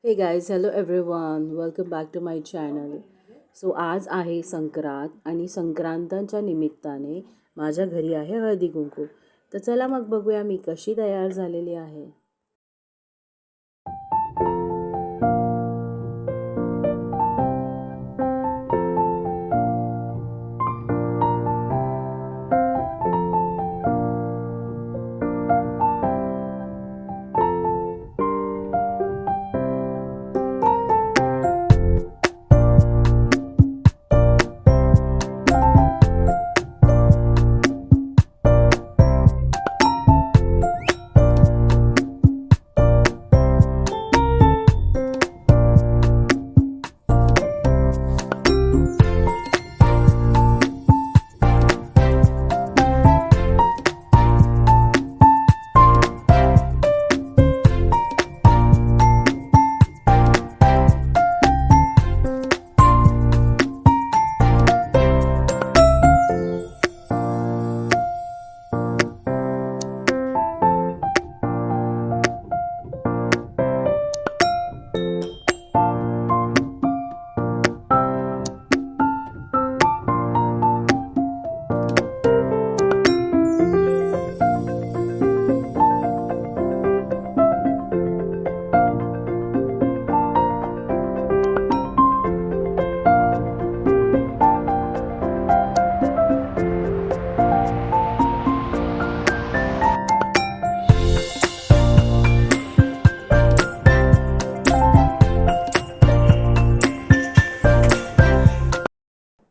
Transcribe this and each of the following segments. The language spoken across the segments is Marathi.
हे guys, hello everyone, welcome back to my channel. So आज आहे संक्रांत आणि संक्रांतांच्या निमित्ताने माझ्या घरी आहे हळदी कुंकू. तर चला मग बघूया मी कशी तयार झालेली आहे.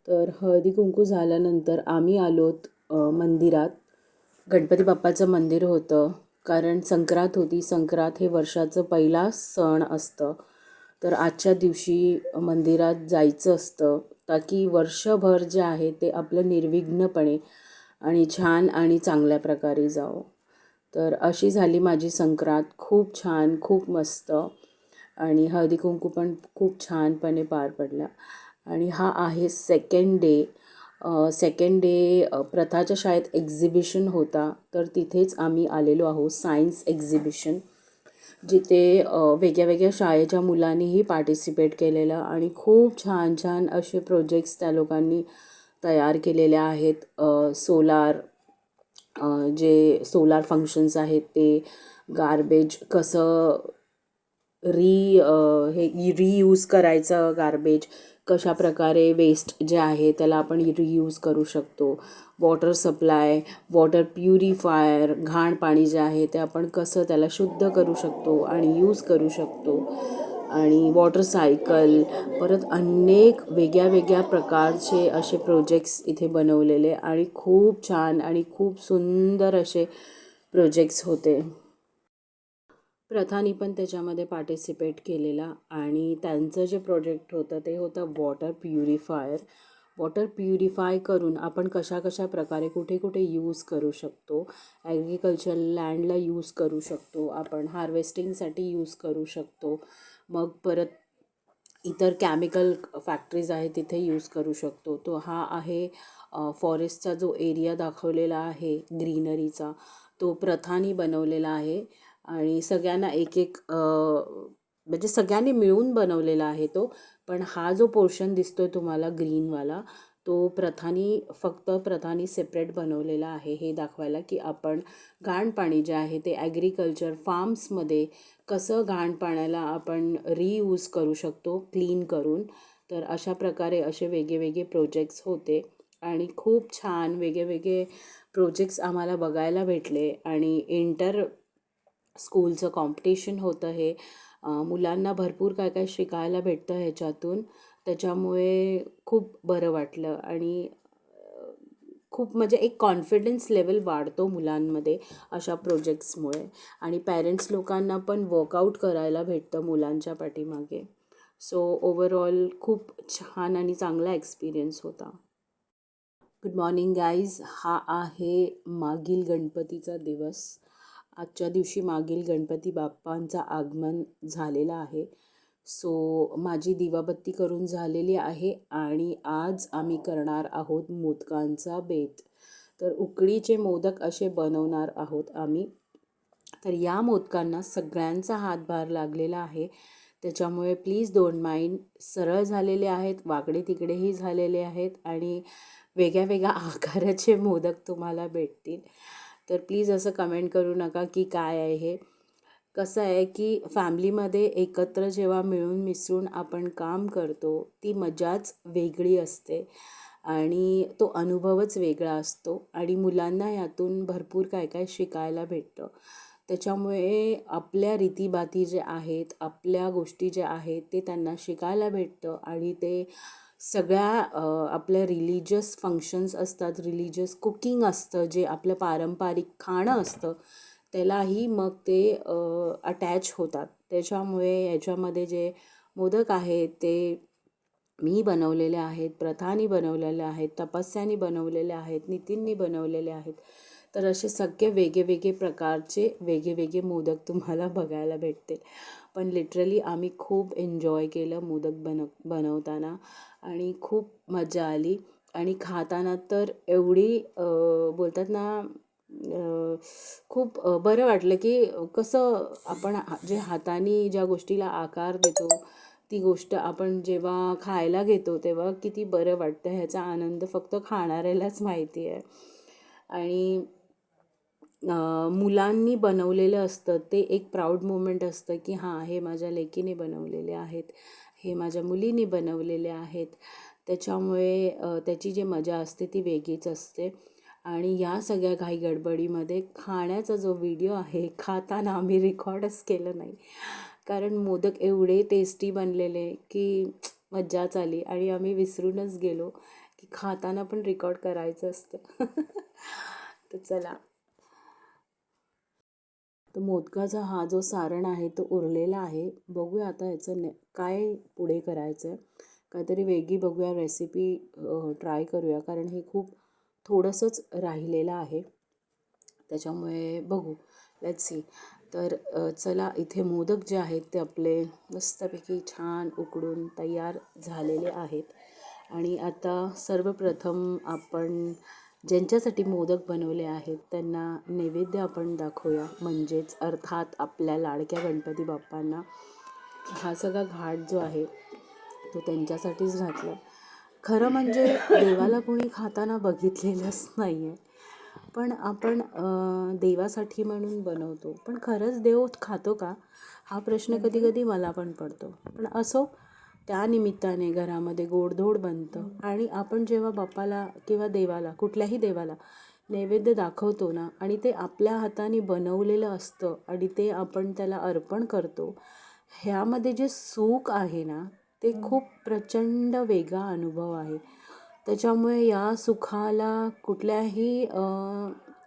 तर हळदी कुंकू झाल्यानंतर आम्ही आलोत मंदिरात. गणपती बाप्पाचं मंदिर होतं, कारण संक्रांत होती. संक्रांत हे वर्षाचं पहिला सण असतं. तर आजच्या दिवशी मंदिरात जायचं असतं, ताकी वर्षभर जे आहे ते आपलं निर्विघ्नपणे आणि छान आणि चांगल्या प्रकारे जावं. तर अशी झाली माझी संक्रांत. खूप छान, खूप मस्त, आणि हळदी कुंकू पण खूप छानपणे पार पडला. आणि हा आहे सेकंड डे प्रथाच्या शाळेत एक्झिबिशन होता. तर तिथेच आम्ही आलेलो आहोत, सायन्स एक्झिबिशन, जिथे वेगळ्या वेगळ्या शाळेच्या मुलांनीही पार्टिसिपेट केलेलं आणि खूप छान छान असे प्रोजेक्ट्स त्या लोकांनी तयार केलेले आहेत. जे सोलार फंक्शन्स आहेत ते, गार्बेज कसं रियूज करायचं, गार्बेज कशाप्रकारे वेस्ट जे आहे त्याला आपण रियूज करू शकतो, वॉटर सप्लाय, वॉटर प्युरिफायर, घाण पाणी जे आहे ते आपण कसं त्याला शुद्ध करू शकतो आणि यूज करू शकतो, आणि वॉटर सायकल, परत अनेक वेगळ्या वेगळ्या प्रकारचे असे प्रोजेक्ट्स इथे बनवलेले आणि खूप छान आणि खूप सुंदर असे प्रोजेक्ट्स होते. प्रथानी पण त्याच्यामध्ये पार्टिसिपेट केलेला, आणि त्यांचं जे प्रोजेक्ट होतं ते होतं वॉटर प्युरिफायर. वॉटर प्युरिफाय करून आपण कशा कशा प्रकारे कुठे कुठे यूज करू शकतो, ॲग्रिकल्चर लँडला यूज करू शकतो, आपण हार्वेस्टिंगसाठी यूज करू शकतो, मग परत इतर केमिकल फॅक्टरीज आहे तिथे यूज करू शकतो. तो हा आहे फॉरेस्टचा जो एरिया दाखवलेला आहे ग्रीनरीचा, तो प्रथानी बनवलेला आहे. आणि सगळ्यांना एक एक म्हणजे सगळ्यांनी मिळून बनवलेला आहे तो. पण हा जो पोर्शन दिसतोय तुम्हाला ग्रीनवाला, तो फक्त प्रथानी सेपरेट बनवलेला आहे, हे दाखवायला की आपण घाण पाणी जे आहे ते ॲग्रिकल्चर फार्म्समध्ये कसं घाण पाण्याला आपण रियूज करू शकतो क्लीन करून. तर अशा प्रकारे असे वेगळे प्रोजेक्ट्स होते आणि खूप छान वेगळे प्रोजेक्ट्स आम्हाला बघायला भेटले. आणि स्कूलचं कॉम्पिटिशन होतं हे. मुलांना भरपूर काय काय शिकायला भेटतं ह्याच्यातून. त्याच्यामुळे खूप बरं वाटलं, आणि खूप म्हणजे एक कॉन्फिडन्स लेवल वाढतो मुलांमध्ये अशा प्रोजेक्ट्समुळे. आणि पॅरेंट्स लोकांना पण वर्कआउट करायला भेटतं मुलांच्या पाठीमागे. सो ओव्हरऑल खूप छान आणि चांगला एक्सपिरियन्स होता. Good morning guys. हा आहे मागील गणपतीचा दिवस. आजच्या दिवशी मागील गणपती बाप्पांचं आगमन झालेलं आहे. सो माझी दिवाबत्ती करून झालेली आहे, आणि आज आम्ही करणार आहोत मोदकांचा बेत. तर उकडीचे मोदक असे बनवणार आहोत आम्ही. तर या मोदकांना सगळ्यांचा हातभार लागलेला आहे. त्याच्यामुळे प्लीज डोंट माइंड. सरळ झालेले आहेत, वाकडे तिकडेही झालेले आहेत आणि वेगळ्या वेगळ्या आकाराचे मोदक तुम्हाला भेटतील. तर प्लीज असं कमेंट करू नका की काय आहे हे. कसं आहे की फॅमिलीमध्ये एकत्र जेव्हा मिळून मिसळून आपण काम करतो, ती मजाच वेगळी असते आणि तो अनुभवच वेगळा असतो आणि मुलांना यातून भरपूर काय काय शिकायला भेटतं. त्याच्यामुळे आपल्या रीतीभाती जे आहेत, आपल्या गोष्टी ज्या आहेत ते त्यांना शिकायला भेटतं आणि ते सगळ्या आपल्या रिलिजियस फंक्शन्स असतात, रिलिजियस कुकिंग असतं, जे आपलं पारंपरिक खाणं असतं, त्यालाही मग ते अटॅच होतात. त्याच्यामुळे याच्यामध्ये जे मोदक आहेत ते मी बनवलेले आहेत, प्रथानी बनवलेले आहेत, तपस्यानी बनवलेले आहेत, नितीननी बनवलेले आहेत. तर असे सगळे वेगळे प्रकारचे वेगळे मोदक तुम्हाला बघायला भेटतील. पण लिटरली आम्ही खूप एन्जॉय केलं मोदक बनवताना आणि खूप मजा आली आणि खाताना तर एवढी बोलतात ना खूप बरं वाटलं की कसं आपण जे हाताने ज्या गोष्टीला आकार देतो ती गोष्ट आपण जेव्हा खायला घेतो तेव्हा किती बरं वाटतं. ह्याचा आनंद फक्त खाणाऱ्यालाच माहिती आहे. आणि मुलांनी बनवलेलं असतं ते एक प्राऊड मोमेंट असतं की हां, हे माझ्या लेकीने बनवलेले आहेत, हे माझ्या मुलीने बनवलेले आहेत. त्याच्यामुळे त्याची जी मजा असते ती वेगळीच असते. आणि या सगळ्या घाई गडबडीमध्ये खाण्याचा जो व्हिडिओ आहे, खाताना आम्ही रेकॉर्डच केलं नाही. कारण मोदक एवढे टेस्टी बनलेले की मज्जाच आली आणि आम्ही विसरूनच गेलो की खाताना पण रेकॉर्ड करायचं असतं. तर चला. तर मोदकाचा हा जो सारण आहे तो उरलेला आहे. बघूया आता याचं काय पुढे करायचं आहे. काहीतरी वेगळी बघूया रेसिपी ट्राय करूया कारण हे खूप थोडंसंच राहिलेलं आहे. त्याच्यामुळे बघू, लेट्स सी. तर चला इथे मोदक जे आहेत ते आपले मस्तपैकी छान उकडून तयार झालेले आहेत. आणि आता सर्वप्रथम आपण ज्यांच्यासाठी मोदक बनवले आहेत त्यांना नैवेद्य आपण दाखवूया. म्हणजेच अर्थात आपल्या लाडक्या गणपती बाप्पांना हा सगळा घाट जो आहे तो त्यांच्यासाठीच घातला. खरं म्हणजे देवाला कोणी खाताना बघितलेलंच नाही आहे. पण आपण देवासाठी म्हणून बनवतो. पण खरंच देव खातो का? हा प्रश्न कधी कधी मला पण पडतो. पण असो, त्या निमित्ताने घरामध्ये गोडधोड बनतं आणि आपण जेव्हा बाप्पाला किंवा देवाला, कुठल्याही देवाला नैवेद्य दाखवतो ना आणि ते आपल्या हाताने बनवलेलं असतं आणि ते आपण त्याला अर्पण करतो, ह्यामध्ये जे सुख आहे ना ते खूप प्रचंड वेगळा अनुभव आहे. त्याच्यामुळे या सुखाला कुठल्याही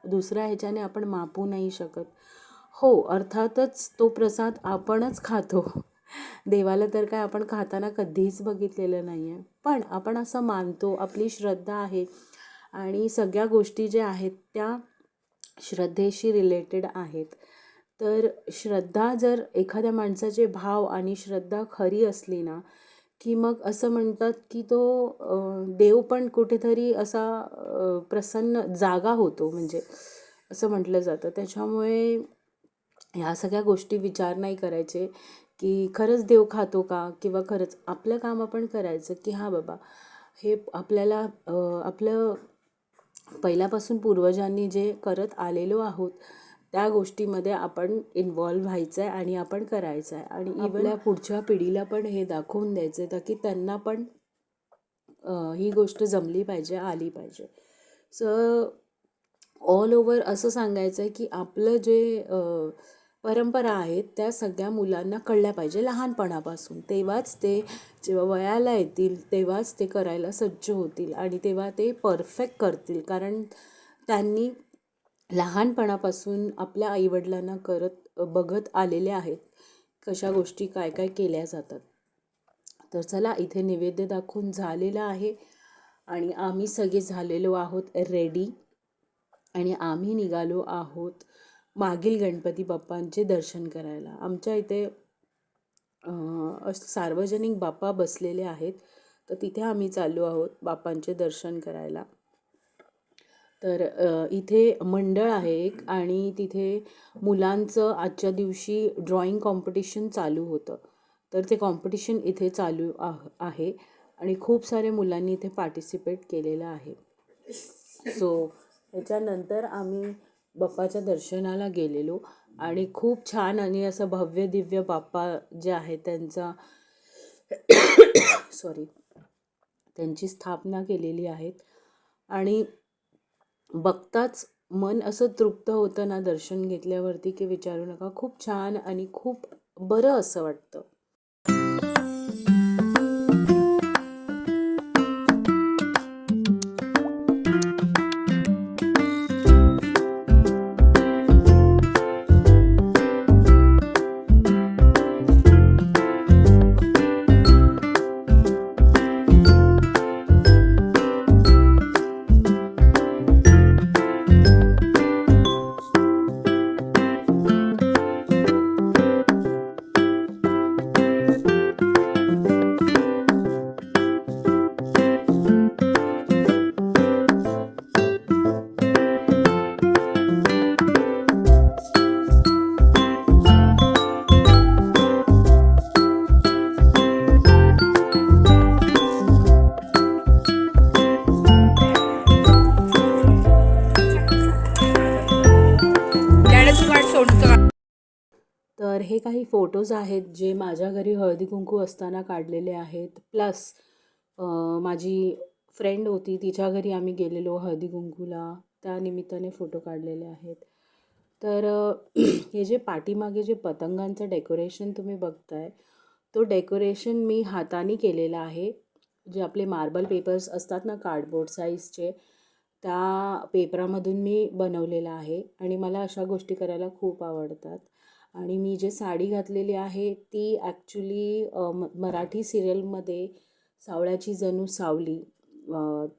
दुसऱ्या ह्याच्याने आपण मापू नाही शकत. हो, अर्थातच तो प्रसाद आपणच खातो. देवाला तर काय आपण खाताना कधीच बघितलेलं नाही आहे. पण आपण असं मानतो, आपली श्रद्धा आहे आणि सगळ्या गोष्टी ज्या आहेत त्या श्रद्धेशी रिलेटेड आहेत. तर श्रद्धा जर एखाद्या माणसाचे भाव आणि श्रद्धा खरी असली ना, की मग असं म्हणतात की तो देव पण कुठेतरी असा प्रसन्न जागा होतो, म्हणजे असं म्हटलं जातं. त्याच्यामुळे ह्या सगळ्या गोष्टी विचार नाही करायचे की खरंच देव खातो का, किंवा खरंच आपलं काम आपण करायचं की हां बाबा, हे आपल्याला आपलं पहिल्यापासून पूर्वजांनी जे करत आलेलो आहोत त्या गोष्टीमध्ये आपण इन्वॉल्व व्हायचं आहे आणि आपण करायचं आहे. आणि इवन आपल्या पुढच्या पिढीला पण हे दाखवून द्यायचं आहे की त्यांना पण ही गोष्ट जमली पाहिजे, आली पाहिजे. सो ऑल ओव्हर असं सांगायचं आहे की आपलं जे परंपरा आहेत त्या सगळ्या मुलांना कळल्या पाहिजे लहानपणापासून. तेव्हाच ते जेव्हा वयाला येतील तेव्हाच ते करायला सज्ज होतील आणि तेव्हा ते परफेक्ट करतील. कारण त्यांनी लहानपणापासून आपल्या आईवडिलांना बघत आलेले आहेत कशा गोष्टी काय काय केल्या जातात. तर चला, इथे नैवेद्य दाखवून झालेला आहे आणि आम्ही सगळे झालेलो आहोत रेडी आणि आम्ही निघालो आहोत मागील गणपती बाप्पांचे दर्शन करायला. आमच्या इथे सार्वजनिक बाप्पा बसलेले आहेत, तर तिथे आम्ही चाललो आहोत बाप्पांचे दर्शन करायला. तर इथे मंडळ आहे एक आणि तिथे मुलांचं आजच्या दिवशी ड्रॉइंग कॉम्पिटिशन चालू होतं. तर ते कॉम्पिटिशन इथे चालू आहे आणि खूप साऱ्या मुलांनी इथे पार्टिसिपेट केलेलं आहे. सो ह्याच्यानंतर आम्ही बाप्पाच्या दर्शनाला गेलेलो आणि खूप छान आणि असं भव्य दिव्य बाप्पा जे आहे त्यांचा सॉरी त्यांची स्थापना केलेली आहेत आणि बघताच मन असं तृप्त होतं ना दर्शन घेतल्यावरती की विचारू नका. खूप छान आणि खूप बरं असं वाटतं. तर हे काही फोटोज आहेत जे माझ्या घरी हळदी कुंकू असताना काढलेले आहेत. प्लस माझी फ्रेंड होती तिच्या घरी आम्ही गेलेलो हळदी कुंकूला, त्या निमित्ताने फोटो काढलेले आहेत. तर हे जे पाठीमागे जे पतंगांचं डेकोरेशन तुम्ही बघताय तो डेकोरेशन मी हाताने केलेला आहे. जे आपले मार्बल पेपर्स असतात ना कार्डबोर्ड साईजचे, त्या पेपरामधून मी बनवलेला आहे आणि मला अशा गोष्टी करायला खूप आवडतात. आणि मी जे साडी घातलेली आहे ती ॲक्च्युली मराठी सिरियलमध्ये सावळ्याची जणू सावली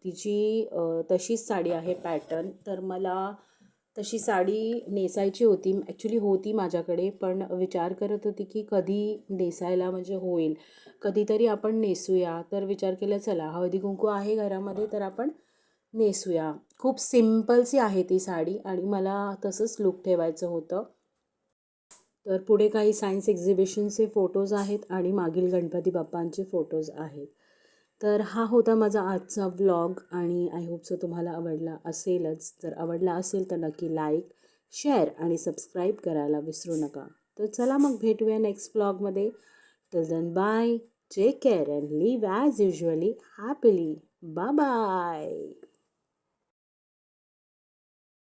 तिची तशीच साडी आहे पॅटर्न. तर मला तशी साडी नेसायची होती. ॲक्च्युली होती माझ्याकडे, पण विचार करत होती की कधी नेसायला म्हणजे होईल, कधीतरी आपण नेसूया. तर विचार केला चला हळदी कुंकू आहे घरामध्ये तर आपण नेसूया. खूप सिम्पलची आहे ती साडी आणि मला तसंच लूक ठेवायचं होतं. तर पुढे काही सायन्स एक्झिबिशनचे फोटोज आहेत आणि मागील गणपती बाप्पांचे फोटोज आहेत. तर हा होता माझा आजचा व्लॉग आणि आय होप सो तुम्हाला आवडला असेलच. जर आवडला असेल तर नक्की लाईक, शेअर आणि सबस्क्राईब करायला विसरू नका. तर चला मग भेटूया नेक्स्ट व्लॉगमध्ये. Till then bye, take care and live as usually happily. Bye bye.